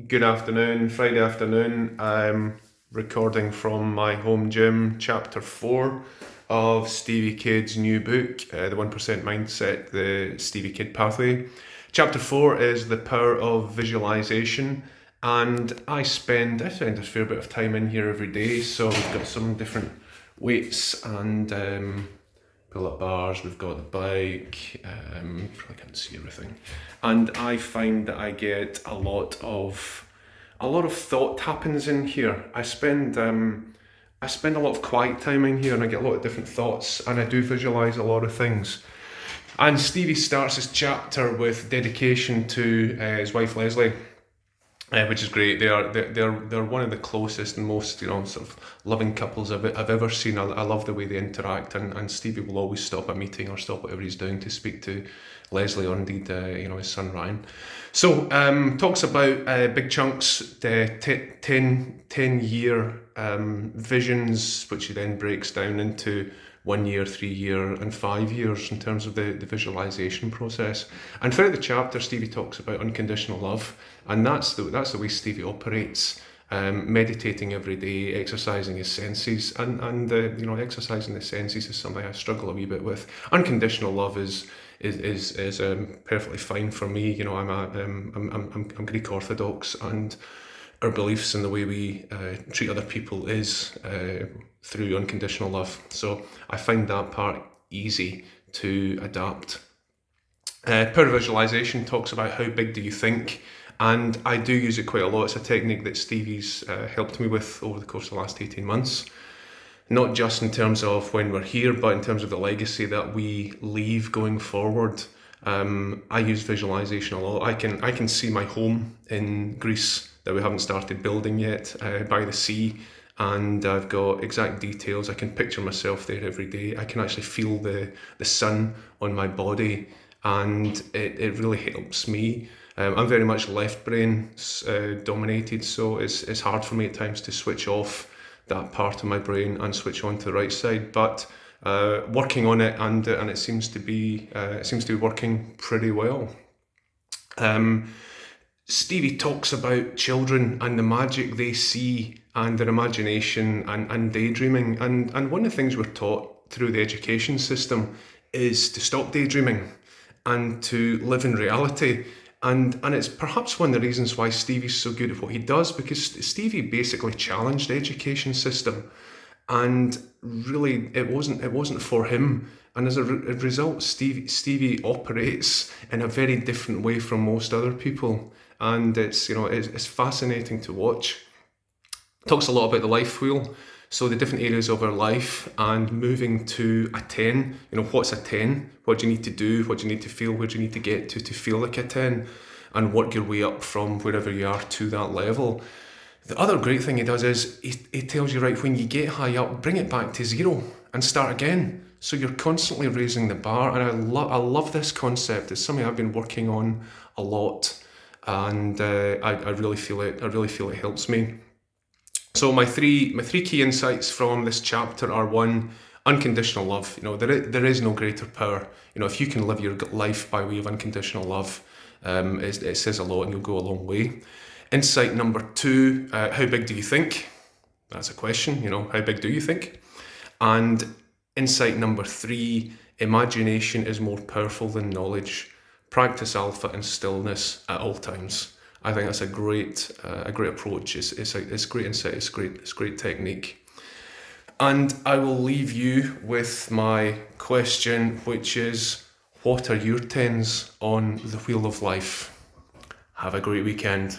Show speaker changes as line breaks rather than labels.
Good afternoon, Friday afternoon. I'm recording from my home gym, chapter 4 of Stevie Kidd's new book, The 1% Mindset, the Stevie Kidd Pathway. Chapter 4 is the power of visualization, and I spend a fair bit of time in here every day. So we've got some different weights and pull-up bars, we've got the bike, probably can't see everything. And I find that I get a lot of thought happens in here. I spend a lot of quiet time in here and I get a lot of different thoughts and I do visualize a lot of things. And Stevie starts his chapter with dedication to his wife Leslie, which is great. They're one of the closest and most sort of loving couples I've ever seen. I love the way they interact, and Stevie will always stop a meeting or stop whatever he's doing to speak to Leslie or indeed his son Ryan. So talks about big chunks, the 10-year visions, which he then breaks down into 1 year, 3 year, and 5 years in terms of the visualization process. And throughout the chapter, Stevie talks about unconditional love, and that's the way Stevie operates. Meditating every day, exercising his senses, and exercising the senses is something I struggle a wee bit with. Unconditional love is perfectly fine for me. I'm Greek Orthodox, and our beliefs and the way we treat other people is through unconditional love. So I find that part easy to adapt. Power visualization talks about how big do you think, and I do use it quite a lot. It's a technique that Stevie's helped me with over the course of the last 18 months. Not just in terms of when we're here, but in terms of the legacy that we leave going forward. I use visualization a lot. I can see my home in Greece that we haven't started building yet, by the sea, and I've got exact details. I can picture myself there every day. I can actually feel the sun on my body, and it really helps me. I'm very much left brain dominated, so it's hard for me at times to switch off that part of my brain and switch on to the right side. But working on it, and it seems to be working pretty well. Stevie talks about children and the magic they see and their imagination and daydreaming. And one of the things we're taught through the education system is to stop daydreaming and to live in reality. And it's perhaps one of the reasons why Stevie's so good at what he does, because Stevie basically challenged the education system, and really it wasn't for him. And as a result, Stevie operates in a very different way from most other people, and it's fascinating to watch. Talks a lot about the life wheel, so the different areas of our life, and moving to a 10. What's a 10? What do you need to do? What do you need to feel? Where do you need to get to feel like a 10? And work your way up from wherever you are to that level. The other great thing he does is he tells you, right, when you get high up, bring it back to 0 and start again. So you're constantly raising the bar, and I love this concept. It's something I've been working on a lot, and I really feel it. I really feel it helps me. So my three key insights from this chapter are: 1, unconditional love. There is no greater power. If you can live your life by way of unconditional love, it says a lot, and you'll go a long way. Insight number 2, how big do you think? That's a question. How big do you think? And insight number 3, imagination is more powerful than knowledge. Practice alpha and stillness at all times. I think that's a great approach. It's great insight. It's great technique. And I will leave you with my question, which is: what are your 10s on the wheel of life? Have a great weekend.